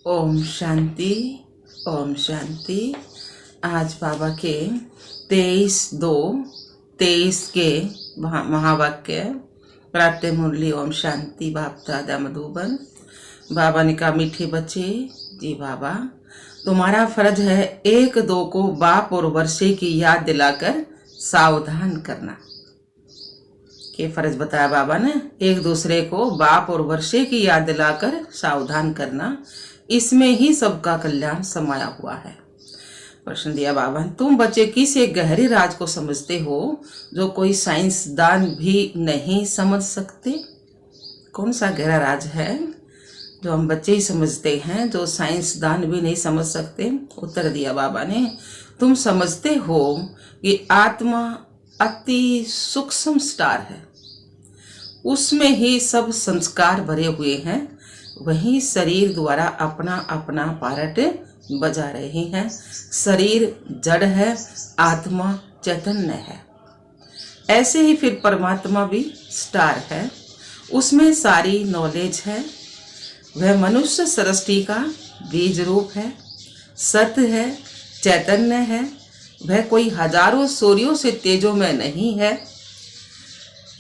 ओम शांति। ओम शांति। आज बाबा के 23/2/23 के महावाक्य प्रातः मुरली ओम शांति बाप दादा मधुबन। बाबा ने कहा, मीठे बच्चे जी बाबा, तुम्हारा फर्ज है 1-2 को बाप और वर्षे की याद दिलाकर सावधान करना। ये फर्ज बताया बाबा ने, एक दूसरे को बाप और वर्षे की याद दिलाकर सावधान करना। इसमें ही सबका कल्याण समाया हुआ है। प्रश्न दिया बाबा ने, तुम बच्चे किस एक गहरी राज को समझते हो जो कोई साइंसदान भी नहीं समझ सकते? कौन सा गहरा राज है जो हम बच्चे ही समझते हैं, जो साइंसदान भी नहीं समझ सकते? उत्तर दिया बाबा ने, तुम समझते हो कि आत्मा अति सूक्ष्म स्टार है, उसमें ही सब संस्कार भरे हुए हैं, वही शरीर द्वारा अपना अपना पार्ट बजा रहे हैं। शरीर जड़ है, आत्मा चैतन्य है। ऐसे ही फिर परमात्मा भी स्टार है, उसमें सारी नॉलेज है। वह मनुष्य सृष्टि का बीज रूप है, सत्य है, चैतन्य है। वह कोई हजारों सूर्यों से तेजों में नहीं है।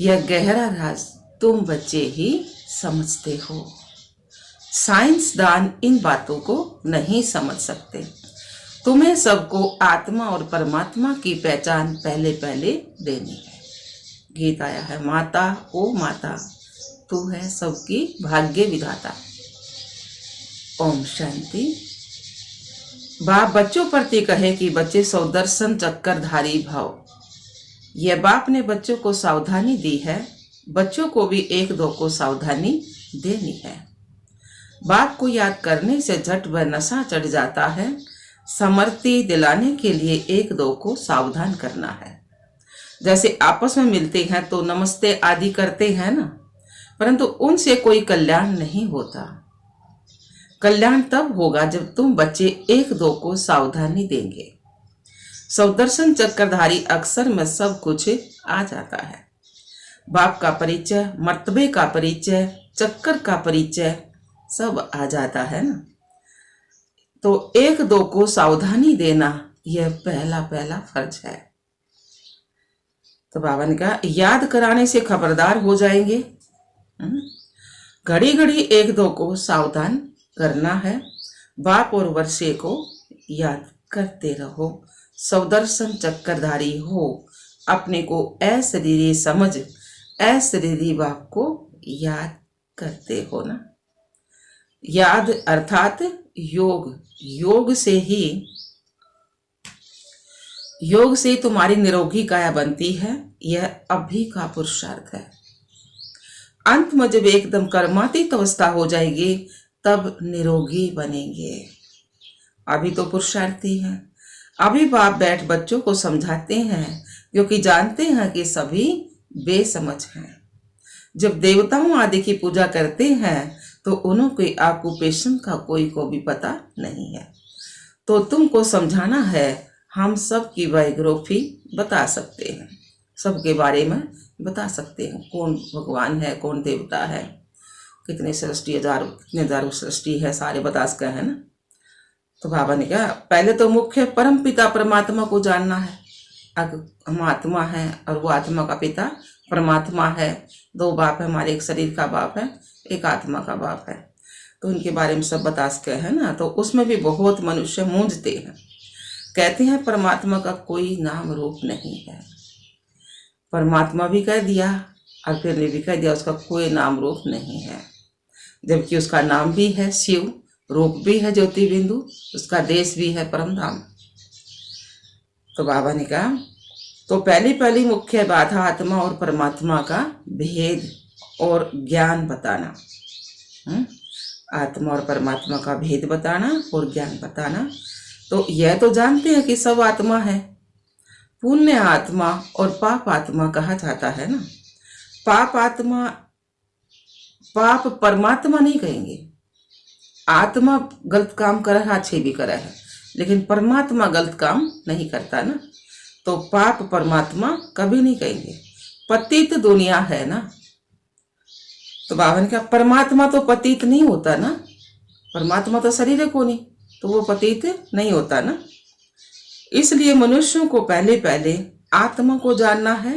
यह गहरा राज तुम बच्चे ही समझते हो। साइंसदान इन बातों को नहीं समझ सकते। तुम्हें सबको आत्मा और परमात्मा की पहचान पहले पहले देनी है। गीत आया है, माता ओ माता, तू है सबकी भाग्य विधाता। ओम शांति। बाप बच्चों प्रति कहे कि बच्चे सौदर्शन चक्करधारी भव। यह बाप ने बच्चों को सावधानी दी है, बच्चों को भी 1-2 को सावधानी देनी है। बाप को याद करने से झट व नशा चढ़ जाता है। समृद्धि दिलाने के लिए 1-2 को सावधान करना है। जैसे आपस में मिलते हैं तो नमस्ते आदि करते हैं ना, परंतु उनसे कोई कल्याण नहीं होता। कल्याण तब होगा जब तुम बच्चे 1-2 को सावधानी देंगे। सौदर्शन चक्रधारी अक्सर में सब कुछ आ जाता है। बाप का परिचय, मर्तबे का परिचय, चक्कर का परिचय सब आ जाता है ना। तो 1-2 को सावधानी देना यह पहला फर्ज है। तो बाबा ने कहा, याद कराने से खबरदार हो जाएंगे। घड़ी घड़ी 1-2 को सावधान करना है। बाप और वर्षे को याद करते रहो। सौदर्शन चक्रधारी हो, अपने को अशरीरी समझ अशरीरी बाप को याद करते हो ना। याद अर्थात योग से तुम्हारी निरोगी काया बनती है। यह अभी का पुरुषार्थ है। अंत में जब एकदम कर्मातीत अवस्था हो जाएगी तब निरोगी बनेंगे। अभी तो पुरुषार्थी है। अभी बाप बैठ बच्चों को समझाते हैं, क्योंकि जानते हैं कि सभी बेसमझ हैं। जब देवताओं आदि की पूजा करते हैं तो उन्हों के ऑक्यूपेशन का कोई को भी पता नहीं है। तो तुमको समझाना है। हम सब की बायोग्राफी बता सकते हैं, सबके बारे में बता सकते हैं। कौन भगवान है, कौन देवता है, कितने हजारों सृष्टि है, सारे बता सके हैं ना। तो बाबा ने कहा, पहले तो मुख्य परम पिता परमात्मा को जानना है। हम आत्मा है और वो आत्मा का पिता परमात्मा है। 2 बाप है हमारे, एक शरीर का बाप है, एक आत्मा का बाप है। तो उनके बारे में सब बता सके है ना। तो उसमें भी बहुत मनुष्य मूंझते हैं, कहते हैं परमात्मा का कोई नाम रूप नहीं है। परमात्मा भी कह दिया और फिर ने भी कह दिया उसका कोई नाम रूप नहीं है, जबकि उसका नाम भी है शिव, रूप भी है ज्योति बिंदु, उसका देश भी है परमधाम। तो बाबा ने कहा, तो पहली मुख्य बाधा आत्मा और परमात्मा का भेद और ज्ञान बताना। आत्मा और परमात्मा का भेद बताना और ज्ञान बताना। तो यह तो जानते हैं कि सब आत्मा है। पुण्य आत्मा और पाप आत्मा कहा जाता है ना। पाप परमात्मा नहीं कहेंगे। आत्मा गलत काम कर रहा, अच्छे भी कर रहा है, लेकिन परमात्मा गलत काम नहीं करता ना। तो पाप परमात्मा कभी नहीं कहेंगे। पतित दुनिया है ना। तो बाबा ने कहा, परमात्मा तो पतित नहीं होता ना, परमात्मा तो शरीर को नहीं, तो वो पतित नहीं होता ना। इसलिए मनुष्यों को पहले पहले आत्मा को जानना है,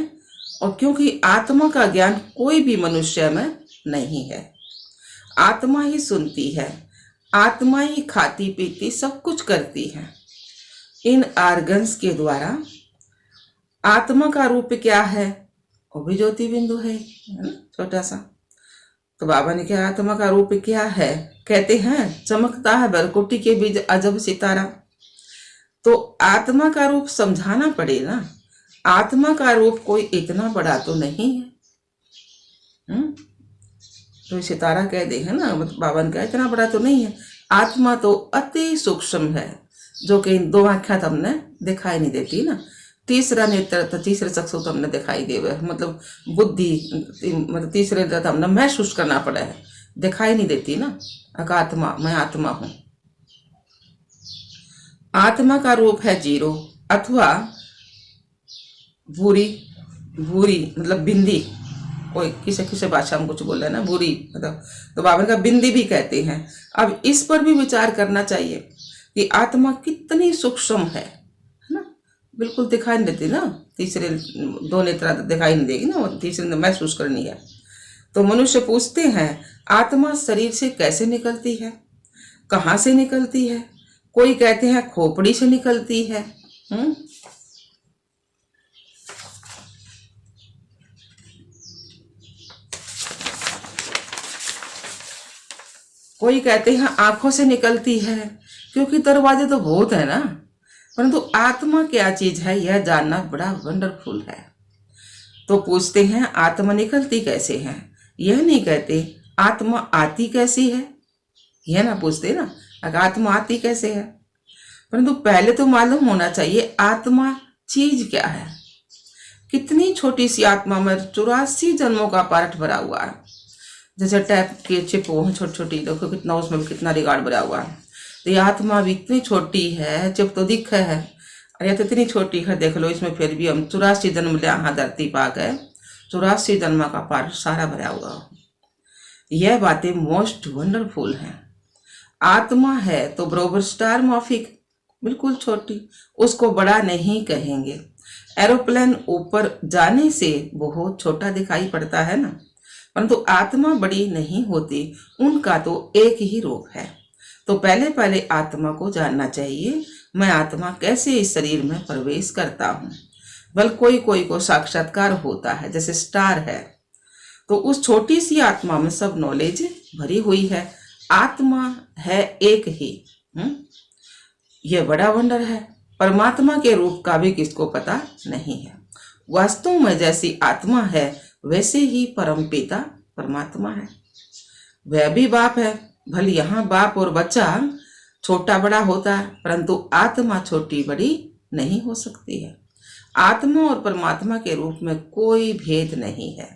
और क्योंकि आत्मा का ज्ञान कोई भी मनुष्य में नहीं है। आत्मा ही सुनती है, आत्मा ही खाती पीती सब कुछ करती है। इन आर्गन्स के द्वारा आत्मा का रूप क्या है? वो भी ज्योति बिंदु है ना, छोटा सा। तो बाबा ने कहा आत्मा का रूप क्या है? कहते हैं चमकता है बरकुटी के बीच अजब सितारा। तो आत्मा का रूप समझाना पड़े ना। आत्मा का रूप कोई इतना बड़ा तो नहीं है। तो सितारा कह दे है ना, बाबा ने कहा इतना बड़ा तो नहीं है। आत्मा तो अति सूक्ष्म है, जो कि इन दो आंखें तो हमने दिखाई नहीं देती ना। तीसरा नेत्र तो तीसरे चक्षु तो हमने दिखाई दे, मतलब बुद्धि, मतलब तीसरे तो हमने महसूस करना पड़ा है, दिखाई नहीं देती ना। अकात्मा, मैं आत्मा हूं। आत्मा का रूप है जीरो, अथवा भूरी, भूरी मतलब बिंदी। कोई किसी किसी भाषा में कुछ बोल रहा है ना, भूरी मतलब, तो बाबा का बिंदी भी कहते हैं। अब इस पर भी विचार करना चाहिए कि आत्मा कितनी सूक्ष्म है ना। बिल्कुल दिखाई नहीं देती ना, तीसरे दो नेत्र दिखाई नहीं देगी ना, वो तीसरे ने महसूस करनी है। तो मनुष्य पूछते हैं आत्मा शरीर से कैसे निकलती है, कहाँ से निकलती है? कोई कहते हैं खोपड़ी से निकलती है। कोई कहते हैं आंखों से निकलती है, क्योंकि दरवाजे तो बहुत है ना। परंतु आत्मा क्या चीज है यह जानना बड़ा वंडरफुल है। तो पूछते हैं आत्मा निकलती कैसे है? यह नहीं कहते आत्मा आती कैसी है, यह ना पूछते ना, अगर आत्मा आती कैसे है। परंतु पहले तो मालूम होना चाहिए आत्मा चीज क्या है। कितनी छोटी सी आत्मा में 84 जन्मों का पार्ट भरा हुआ है। जैसे टैप के चिप वो छोटी छोटी, देखो कितना उसमें भी कितना रिकॉर्ड भरा हुआ है। तो ये आत्मा भी इतनी छोटी है, चिप तो दिख है, और यह तो इतनी छोटी है, देख लो इसमें फिर भी हम 84 जन्म ले यहाँ धरती पा गए, 84 जन्म का पार्ट सारा भरा हुआ। यह बातें मोस्ट वंडरफुल हैं। आत्मा है तो बरोबर स्टार माफिक, बिल्कुल छोटी, उसको बड़ा नहीं कहेंगे। एरोप्लेन ऊपर जाने से बहुत छोटा दिखाई पड़ता है ना, परंतु आत्मा बड़ी नहीं होती, उनका तो एक ही रूप है। तो पहले पहले आत्मा को जानना चाहिए, मैं आत्मा कैसे इस शरीर में प्रवेश करता हूँ। बल कोई कोई को साक्षात्कार होता है, जैसे स्टार है, तो उस छोटी सी आत्मा में सब नॉलेज भरी हुई है। आत्मा है एक ही। यह बड़ा वंडर है। परमात्मा के रूप का भी किसको पता नहीं है। वास्तव में जैसी आत्मा है वैसे ही परम पिता परमात्मा है। वह भी बाप है। भले यहाँ बाप और बच्चा छोटा बड़ा होता है, परंतु आत्मा छोटी बड़ी नहीं हो सकती है। आत्मा और परमात्मा के रूप में कोई भेद नहीं है।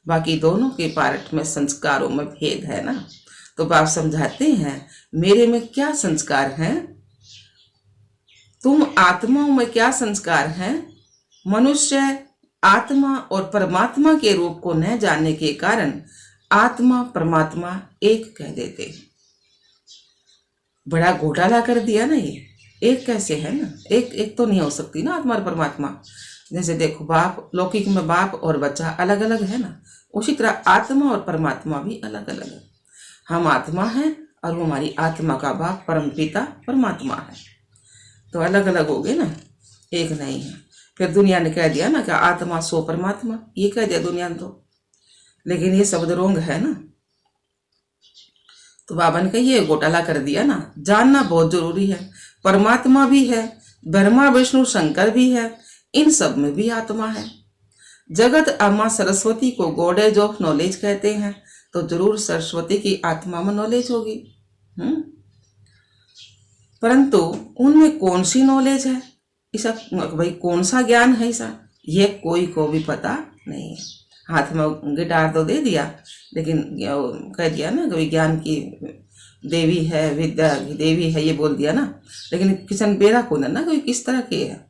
बाकी दोनों के पार्ट में संस्कारों में भेद है ना। तो बाप समझाते हैं मेरे में क्या संस्कार हैं, तुम आत्माओं में क्या संस्कार हैं। मनुष्य आत्मा और परमात्मा के रूप को न जानने के कारण आत्मा परमात्मा एक कह देते हैं। बड़ा घोटाला कर दिया ना ये। एक कैसे है ना, एक तो नहीं हो सकती ना आत्मा और परमात्मा। जैसे देखो बाप, लौकिक में बाप और बच्चा अलग अलग है ना, उसी तरह आत्मा और परमात्मा भी अलग अलग है। हम आत्मा हैं और वो हमारी आत्मा का बाप परम पिता परमात्मा है, तो अलग अलग हो गए ना, एक नहीं है। फिर दुनिया ने कह दिया ना कि आत्मा सो परमात्मा, ये कह दिया दुनिया ने तो, लेकिन ये शब्द रोंग है ना। तो बाबा ने कहा ये घोटाला कर दिया ना। जानना बहुत जरूरी है। परमात्मा भी है, ब्रह्मा विष्णु शंकर भी है, इन सब में भी आत्मा है। जगत अम्मा सरस्वती को गॉडेज ऑफ नॉलेज कहते हैं, तो जरूर सरस्वती की आत्मा में नॉलेज होगी। परंतु उनमें कौन सी नॉलेज है, ऐसा भाई कौन सा ज्ञान है ऐसा, ये कोई को भी पता नहीं है। हाथ में गिटार तो दे दिया, लेकिन कह दिया ना कि ज्ञान की देवी है, विद्या की देवी है, ये बोल दिया ना, लेकिन किशन बेरा को ना कोई किस तरह की है,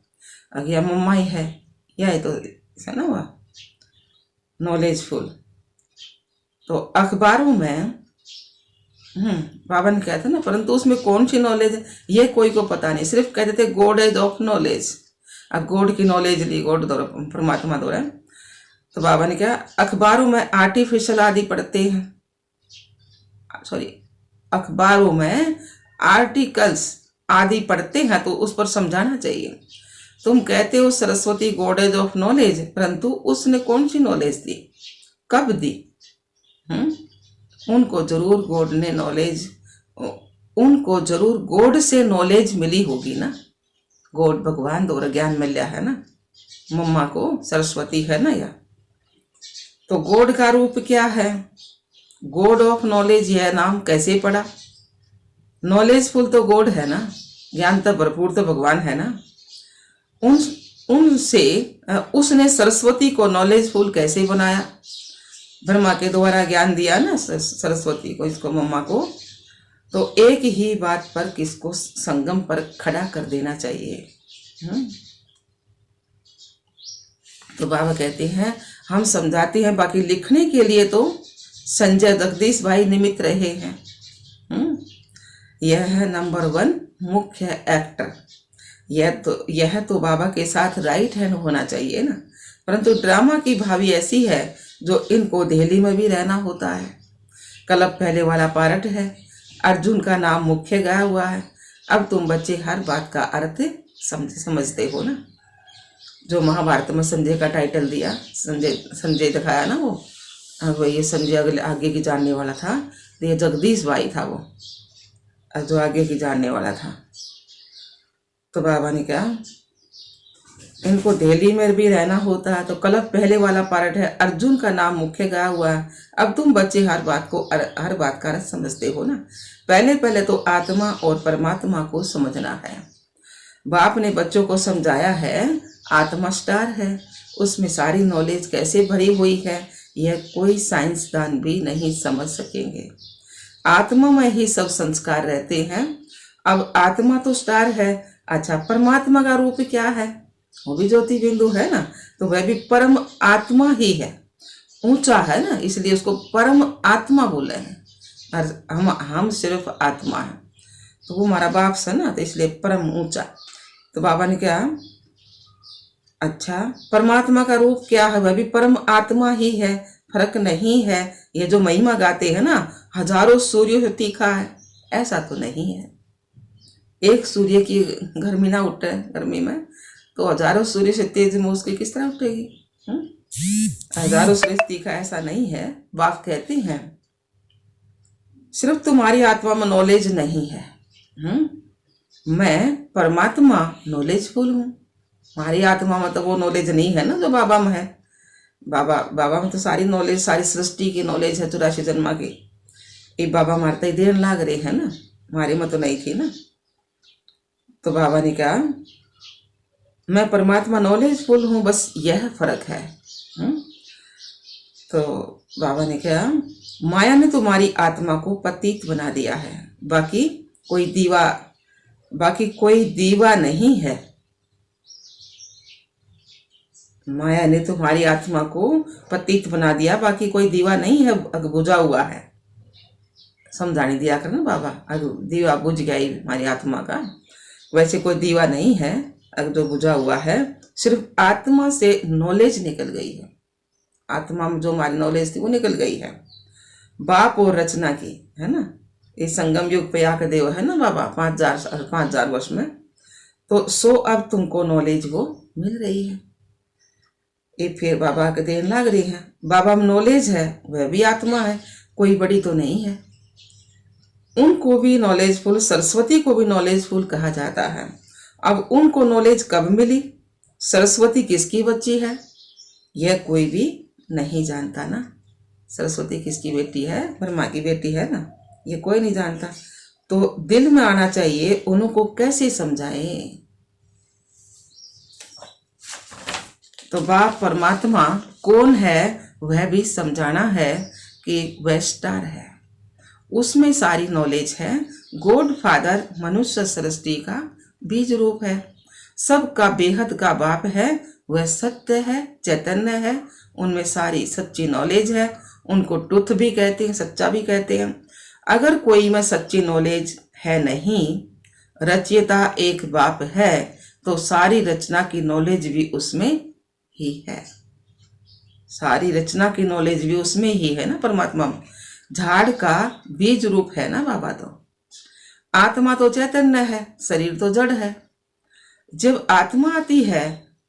या मम्मा ही है, या ये तो ऐसा ना हुआ नॉलेजफुल। तो अखबारों में बाबा ने कहते ना, परंतु उसमें कौन सी नॉलेज है ये कोई को पता नहीं। सिर्फ कहते थे गॉड इज ऑफ नॉलेज। अब गॉड की नॉलेज ली, गॉड द्वारा, परमात्मा द्वारा। तो बाबा ने क्या, अखबारों में आर्टिफिशियल आदि पढ़ते हैं, सॉरी, अखबारों में आर्टिकल्स आदि पढ़ते हैं तो उस पर समझाना चाहिए। तुम कहते हो Saraswati God is of knowledge, परंतु उसने कौन सी नॉलेज दी, कब दी? उनको जरूर गॉड ने नॉलेज, उनको जरूर गॉड से नॉलेज मिली होगी ना। गॉड भगवान द्वारा ज्ञान मिल है ना, मम्मा को सरस्वती है ना या। तो गॉड का रूप क्या है? गॉड ऑफ नॉलेज, यह नाम कैसे पड़ा? नॉलेजफुल तो गॉड है ना, ज्ञान तो भरपूर तो भगवान है ना। उनसे उसने सरस्वती को नॉलेजफुल कैसे बनाया? ब्रह्मा के द्वारा ज्ञान दिया ना सरस्वती को, इसको मम्मा को। तो एक ही बात पर किसको संगम पर खड़ा कर देना चाहिए। तो बाबा कहते हैं हम समझाते हैं, बाकी लिखने के लिए तो संजय जगदीश भाई निमित्त रहे हैं। यह है नंबर 1 मुख्य एक्टर। यह तो बाबा के साथ राइट हैंड होना चाहिए ना। परंतु ड्रामा की भावी ऐसी है जो इनको दिल्ली में भी रहना होता है। कलब पहले वाला पार्ट है, अर्जुन का नाम मुख्य गाया हुआ है। अब तुम बच्चे हर बात का अर्थ समझते हो ना। जो महाभारत में संजय का टाइटल दिया, संजय दिखाया ना, वो ये संजय अगले आगे की जानने वाला था, तो ये जगदीश भाई था वो जो आगे की जानने वाला था। तो बाबा ने कहा इनको दिल्ली में भी रहना होता है। तो कलब पहले वाला पार्ट है, अर्जुन का नाम मुख्य गाया हुआ है। अब तुम बच्चे हर बात का अर्थ समझते हो ना। पहले तो आत्मा और परमात्मा को समझना है। बाप ने बच्चों को समझाया है आत्मा स्टार है, उसमें सारी नॉलेज कैसे भरी हुई है यह कोई साइंसदान भी नहीं समझ सकेंगे। आत्मा में ही सब संस्कार रहते हैं। अब आत्मा तो स्टार है, अच्छा परमात्मा का रूप क्या है? वो भी ज्योति बिंदु है ना, तो वह भी परम आत्मा ही है, ऊंचा है ना, इसलिए उसको परम आत्मा बोल रहे हैं। और हम सिर्फ आत्मा है, तो वो हमारा बाप है ना, तो इसलिए परम ऊंचा। तो बाबा ने क्या, अच्छा परमात्मा का रूप क्या है? वह भी परम आत्मा ही है, फर्क नहीं है। ये जो महिमा गाते हैं ना, हजारों सूर्यों से तीखा है, ऐसा तो नहीं है। एक सूर्य की गर्मी ना उठे गर्मी में, तो हजारों सूर्य से तेज में उसकी किस तरह उठेगी? हजारों सूर्य से तीखा ऐसा नहीं है। बाप कहते हैं सिर्फ तुम्हारी आत्मा में नॉलेज नहीं है, मैं परमात्मा नॉलेजफुल हूँ। हमारी आत्मा में तो वो नॉलेज नहीं है ना जो बाबा में है। बाबा में तो सारी नॉलेज, सारी सृष्टि की नॉलेज है, 84 जन्मा की। ये बाबा मारते ही देर लाग रहे हैं ना, हमारे में तो नहीं थी ना। तो बाबा ने कहा मैं परमात्मा नॉलेजफुल हूँ, बस यह फर्क है। तो बाबा ने कहा माया ने तुम्हारी आत्मा को पतित बना दिया है, बाकी कोई दीवा नहीं है। माया ने तुम्हारी आत्मा को पतित बना दिया, बाकी कोई दीवा नहीं है, बुझा हुआ है। समझाने दिया करना बाबा, दीवा बुझ गया हमारी आत्मा का, वैसे कोई दीवा नहीं है जो बुझा हुआ है। सिर्फ आत्मा से नॉलेज निकल गई है, आत्मा में जो हमारी नॉलेज थी वो निकल गई है बाप और रचना की, है ना। ये संगम युग पे आकर देव है ना बाबा 5000 वर्ष में, तो अब तुमको नॉलेज वो मिल रही है। ये फिर बाबा के देन लाग रही है। बाबा में नॉलेज है, वह भी आत्मा है, कोई बड़ी तो नहीं है। उनको भी नॉलेजफुल, सरस्वती को भी नॉलेजफुल कहा जाता है। अब उनको नॉलेज कब मिली? सरस्वती किसकी बच्ची है यह कोई भी नहीं जानता ना। सरस्वती किसकी बेटी है? ब्रह्मा की बेटी है ना, ये कोई नहीं जानता। तो दिल में आना चाहिए, उनको कैसे समझाए। तो बाप परमात्मा कौन है वह भी समझाना है कि वह स्टार है, उसमें सारी नॉलेज है। गॉड फादर मनुष्य सृष्टि का बीज रूप है, सबका बेहद का बाप है, वह सत्य है, चैतन्य है, उनमें सारी सच्ची नॉलेज है। उनको ट्रुथ भी कहते हैं, सच्चा भी कहते हैं। अगर कोई में सच्ची नॉलेज है नहीं, रचयिता एक बाप है, तो सारी रचना की नॉलेज भी उसमें ही है। सारी रचना की नॉलेज भी उसमें ही है ना। परमात्मा झाड़ का बीज रूप है ना बाबा। तो आत्मा तो चैतन्य है, शरीर तो जड़ है। जब आत्मा आती है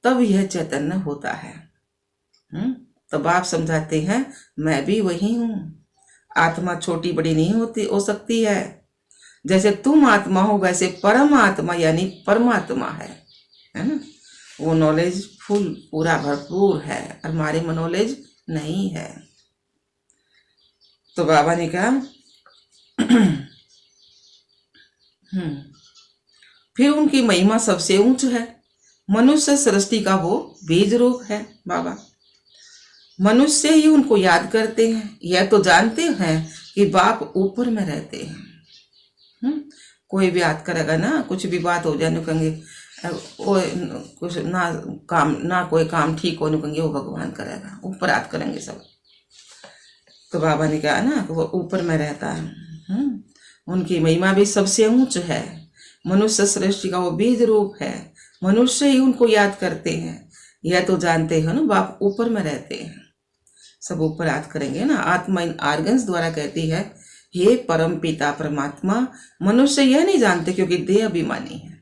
तब यह चैतन्य होता है। तब आप समझाते हैं मैं भी वही हूं। आत्मा छोटी बड़ी नहीं होती हो सकती है। जैसे तुम आत्मा हो वैसे परम आत्मा यानी परमात्मा है ना। वो नॉलेज फुल पूरा भरपूर है, हमारे में नॉलेज नहीं है। तो बाबा ने कहा फिर उनकी महिमा सबसे ऊंच है। मनुष्य सृष्टि का वो बीज रूप है बाबा। मनुष्य ही उनको याद करते हैं। यह तो जानते हैं कि बाप ऊपर में रहते हैं। कोई भी याद करेगा ना, कुछ भी बात हो जाए कहेंगे वो कुछ ना कोई काम ठीक हो कहेंगे वो भगवान करेगा, ऊपर याद करेंगे सब। तो बाबा ने कहा ना वो ऊपर में रहता है। उनकी महिमा भी सबसे ऊंच है। मनुष्य सृष्टि का वो बीज रूप है। मनुष्य ही उनको याद करते हैं। यह तो जानते हो ना बाप ऊपर में रहते हैं। सब ऊपर याद करेंगे ना। आत्मा इन आर्गन्स द्वारा कहती है हे परम पिता परमात्मा। मनुष्य यह नहीं जानते क्योंकि देह अभिमानी है।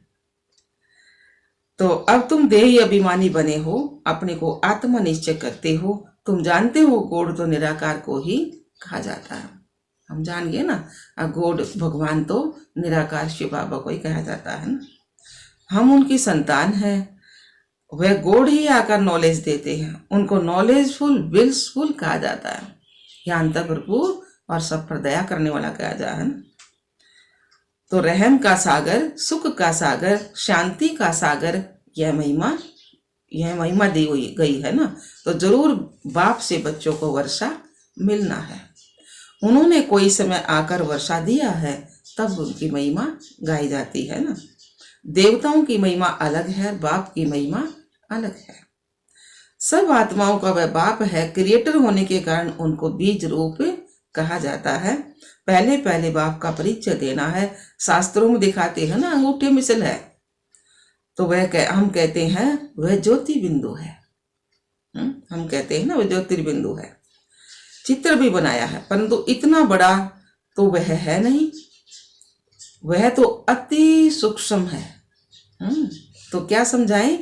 तो अब तुम देह अभिमानी बने हो, अपने को आत्मा निश्चय करते हो। तुम जानते हो गॉड तो निराकार को ही कहा जाता है। हम जान गए ना, गॉड भगवान तो निराकार शिव बाबा को ही कहा जाता है ना। हम उनकी संतान हैं। वह गॉड ही आकर नॉलेज देते हैं। उनको नॉलेजफुल विल्सफुल कहा जाता है। ज्ञानता भरपूर और सब पर दया करने वाला कहा जाता है ना। तो रहम का सागर, सुख का सागर, शांति का सागर, यह महिमा दी हुई गई है ना। तो जरूर बाप से बच्चों को वर्षा मिलना है। उन्होंने कोई समय आकर वर्षा दिया है, तब उनकी महिमा गाई जाती है ना। देवताओं की महिमा अलग है, बाप की महिमा अलग है। सब आत्माओं का वह बाप है। क्रिएटर होने के कारण उनको बीज रूप कहा जाता है। पहले पहले बाप का परिचय देना है। शास्त्रों में दिखाते हैं ना अंगूठे मिसल है, तो हम कहते हैं वह ज्योति बिंदु है। हम कहते हैं ना वह ज्योतिर्बिंदु है। चित्र भी बनाया है, परंतु इतना बड़ा तो वह है नहीं। वह तो अति सूक्ष्म है। तो क्या समझाएं?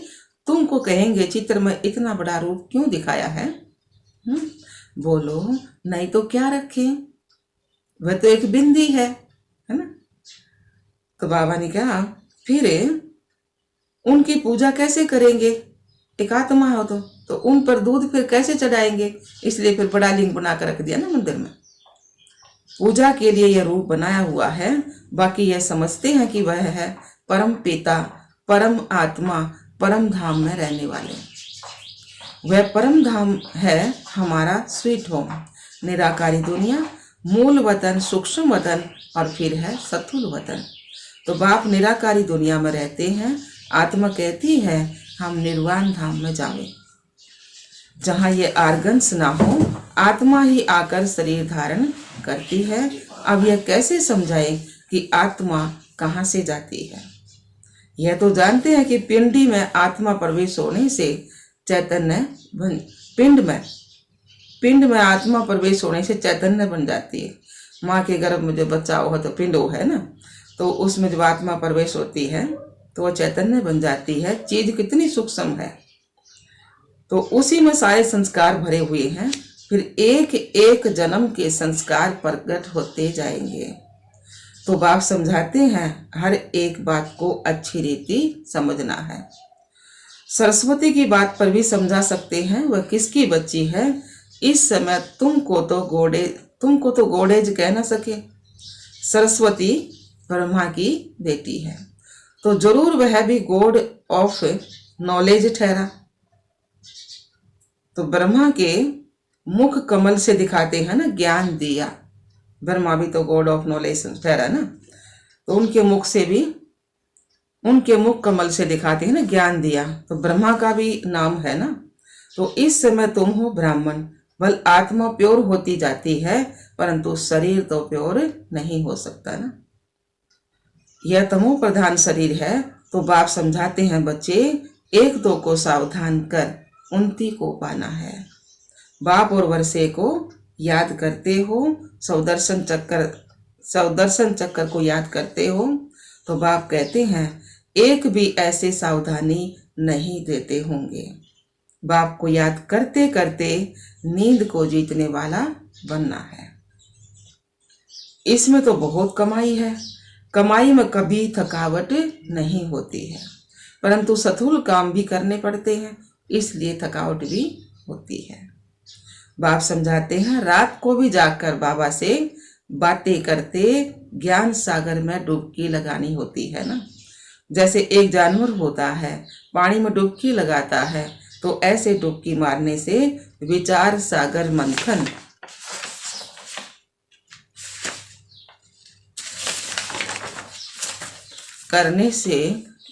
तुमको कहेंगे चित्र में इतना बड़ा रूप क्यों दिखाया है? बोलो नहीं तो क्या रखें, वह तो एक बिंदी है ना। तो बाबा ने कहा फिर उनकी पूजा कैसे करेंगे? एक आत्मा हो तो उन पर दूध फिर कैसे चढ़ाएंगे? इसलिए फिर बड़ा लिंग बना कर रख दिया ना मंदिर में। पूजा के लिए यह रूप बनाया हुआ है। बाकी यह समझते हैं कि वह है परम पिता, परम आत्मा, परम धाम में रहने वाले। वह परम धाम है हमारा स्वीट होम, निराकारी दुनिया, मूल वतन, सूक्ष्म वतन और फिर है स्थूल वतन। तो बाप निराकारी दुनिया में रहते हैं। आत्मा कहती है हम निर्वाण धाम में जावे, जहाँ ये आर्गन्स ना हो। आत्मा ही आकर शरीर धारण करती है। अब यह कैसे समझाए कि आत्मा कहाँ से जाती है? यह तो जानते हैं कि पिंडी में आत्मा प्रवेश होने से चैतन्य पिंड में आत्मा प्रवेश होने से चैतन्य बन जाती है। माँ के गर्भ में जो बच्चा हो तो पिंड हो है ना, तो उसमें जब आत्मा प्रवेश होती है तो वह चैतन्य बन जाती है। चीज कितनी सूक्ष्म है। तो उसी में सारे संस्कार भरे हुए हैं। फिर एक एक जन्म के संस्कार प्रकट होते जाएंगे। तो बाप समझाते हैं हर एक बात को अच्छी रीति समझना है। सरस्वती की बात पर भी समझा सकते हैं वह किसकी बच्ची है। इस समय तुमको तो गोडेज कह ना सके। सरस्वती ब्रह्मा की बेटी है, तो जरूर वह भी गॉड ऑफ नॉलेज ठहरा। तो ब्रह्मा के मुख कमल से दिखाते हैं ना ज्ञान दिया। ब्रह्मा भी तो गॉड ऑफ नॉलेज ठहरा ना। तो उनके मुख कमल से दिखाते हैं ना ज्ञान दिया। तो ब्रह्मा का भी नाम है ना। तो इस समय तुम हो ब्राह्मण। भल आत्मा प्योर होती जाती है, परंतु शरीर तो प्योर नहीं हो सकता ना। यह तमो प्रधान शरीर है, तो बाप समझाते हैं बच्चे, एक दो को सावधान कर उन्नति को पाना है। बाप और वर्षे को याद करते हो, सौदर्शन चक्कर को याद करते हो, तो बाप कहते हैं एक भी ऐसे सावधानी नहीं देते होंगे। बाप को याद करते करते नींद को जीतने वाला बनना है। इसमें तो बहुत कमाई है, कमाई में कभी थकावट नहीं होती है, परंतु स्थूल काम भी करने पड़ते हैं, इसलिए थकावट भी होती है। बाप समझाते हैं रात को भी जागकर बाबा से बातें करते ज्ञान सागर में डुबकी लगानी होती है ना। जैसे एक जानवर होता है, पानी में डुबकी लगाता है, तो ऐसे डुबकी मारने से विचार सागर मंथन करने से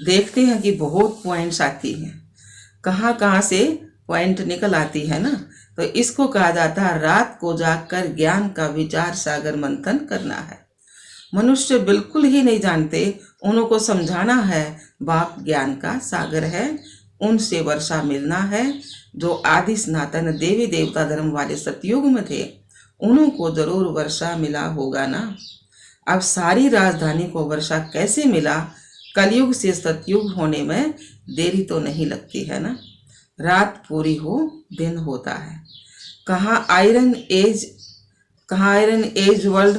देखते हैं कि बहुत पॉइंट्स आती हैं, कहाँ कहाँ से पॉइंट निकल आती है ना। तो इसको कहा जाता है रात को जागकर ज्ञान का विचार सागर मंथन करना है। मनुष्य बिल्कुल ही नहीं जानते, उनको समझाना है बाप ज्ञान का सागर है, उनसे वर्षा मिलना है। जो आदि सनातन देवी देवता धर्म वाले सतयुग में थे, उनको जरूर वर्षा मिला होगा ना। अब सारी राजधानी को वर्षा कैसे मिला? कलयुग से सतयुग होने में देरी तो नहीं लगती है ना। रात पूरी हो दिन होता है। कहाँ आयरन एज वर्ल्ड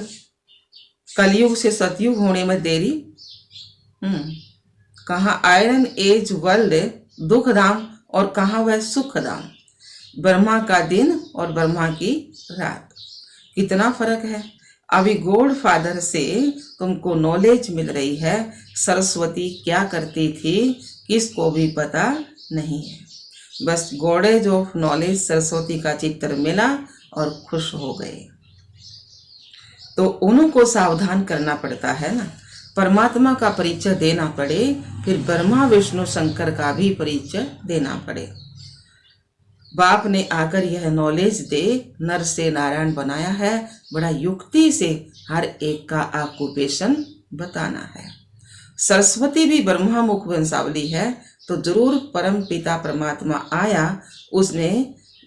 कलयुग से सतयुग होने में देरी। कहाँ आयरन एज वर्ल्ड दुख धाम और कहाँ वह सुख धाम। ब्रह्मा का दिन और ब्रह्मा की रात, कितना फर्क है। अभी गॉड फादर से तुमको नॉलेज मिल रही है, सरस्वती क्या करती थी किसको भी पता नहीं है। बस गॉडेज ऑफ नॉलेज सरस्वती का चित्र मिला और खुश हो गए। तो उनको सावधान करना पड़ता है ना। परमात्मा का परिचय देना पड़े, फिर ब्रह्मा विष्णु शंकर का भी परिचय देना पड़े। बाप ने आकर यह नॉलेज दे नर से नारायण बनाया है, बड़ा युक्ति से हर एक का ऑक्यूपेशन बताना है। सरस्वती भी ब्रह्मा मुख वंशावली है, तो जरूर परम पिता परमात्मा आया, उसने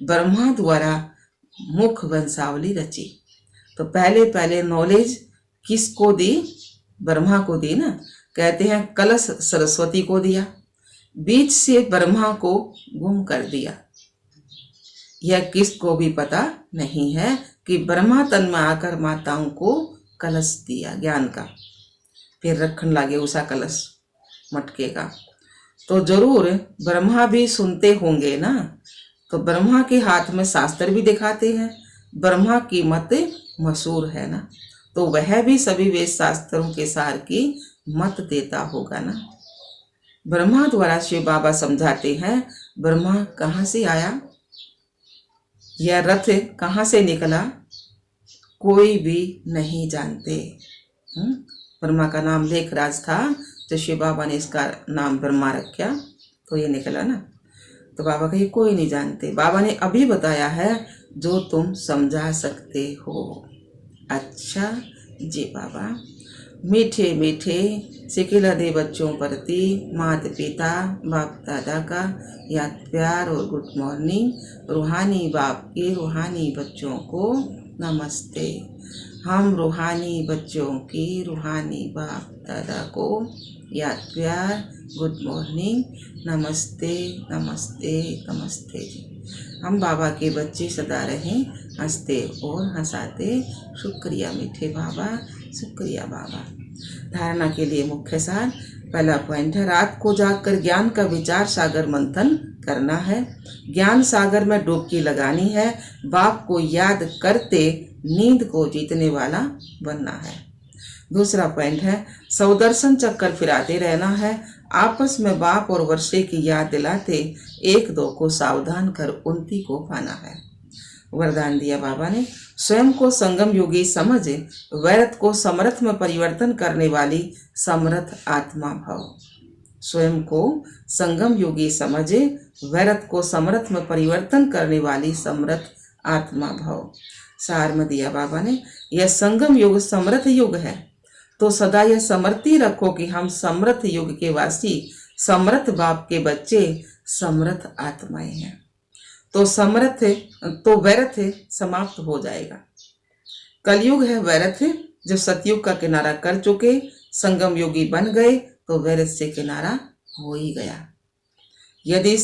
ब्रह्मा द्वारा मुख वंशावली रची। तो पहले पहले नॉलेज किसको दी? ब्रह्मा को दी ना। कहते हैं कलश सरस्वती को दिया, बीच से ब्रह्मा को गुम कर दिया। यह किसको भी पता नहीं है कि ब्रह्मा तन में आकर माताओं को कलश दिया ज्ञान का, फिर रखने लगे उसा कलश मटके का। तो जरूर ब्रह्मा भी सुनते होंगे ना। तो ब्रह्मा के हाथ में शास्त्र भी दिखाते हैं, ब्रह्मा की मत मशहूर है ना, तो वह भी सभी वेद शास्त्रों के सार की मत देता होगा ना। ब्रह्मा द्वारा शिव बाबा समझाते हैं ब्रह्मा कहाँ से आया, यह रथ कहाँ से निकला, कोई भी नहीं जानते। ब्रह्मा का नाम लेखराज था, तो शिव बाबा ने इसका नाम ब्रह्मा रखा, तो ये निकला ना। तो बाबा कही कोई नहीं जानते। बाबा ने अभी बताया है जो तुम समझा सकते हो। अच्छा जी बाबा, मीठे मीठे सिकिला दे बच्चों प्रति माता पिता बाप दादा का याद प्यार और गुड मॉर्निंग। रूहानी बाप के रूहानी बच्चों को नमस्ते। हम रूहानी बच्चों की रूहानी बाप दादा को याद प्यार गुड मॉर्निंग, नमस्ते नमस्ते नमस्ते जी। हम बाबा के बच्चे सदा रहें हंसते और हंसाते। शुक्रिया मीठे बाबा, शुक्रिया बाबा। धारणा के लिए मुख्य सार, पहला पॉइंट है रात को जागकर ज्ञान का विचार सागर मंथन करना है, ज्ञान सागर में डुबकी लगानी है, बाप को याद करते नींद को जीतने वाला बनना है। दूसरा पॉइंट है सौदर्शन चक्कर फिराते रहना है, आपस में बाप और वर्षे की याद दिलाते एक दो को सावधान कर उन्नति को पाना है। वरदान दिया बाबा ने, स्वयं को संगम योगी समझ वैरत को समर्थ में परिवर्तन करने वाली समर्थ आत्मा भव। स्वयं को संगम योगी समझ वैरत को समर्थ में परिवर्तन करने वाली समर्थ आत्मा भव। सार में दिया बाबा ने, यह संगम युग समर्थ युग है, तो सदा यह समृद्धि रखो कि हम समर्थ युग के वासी, समर्थ बाप के बच्चे, समर्थ आत्माएं हैं। तो समर्थ तो व्यर्थ समाप्त हो जाएगा। कलयुग है व्यर्थ, जो सतयुग का किनारा कर चुके संगम योगी बन गए तो व्यर्थ से किनारा हो ही गया। यदि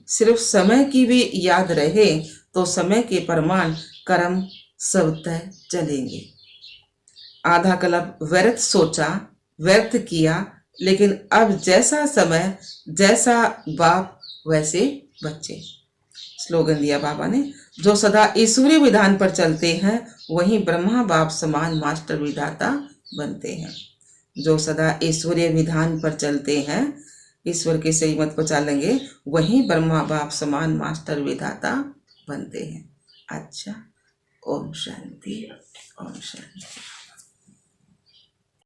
सिर्फ समय की भी याद रहे तो समय के प्रमाण कर्म सब तय चलेंगे। आधा कल्प व्यर्थ सोचा, व्यर्थ किया, लेकिन अब जैसा समय जैसा बाप वैसे बच्चे। स्लोगन दिया बाबा ने, जो सदा ईश्वरीय विधान पर चलते हैं वही ब्रह्मा बाप समान मास्टर विधाता बनते हैं। जो सदा ईश्वरीय विधान पर चलते हैं, ईश्वर के सही मत पर चलेंगे, वही ब्रह्मा बाप समान मास्टर विधाता बनते हैं। अच्छा, ओम शांति, ओम शांति।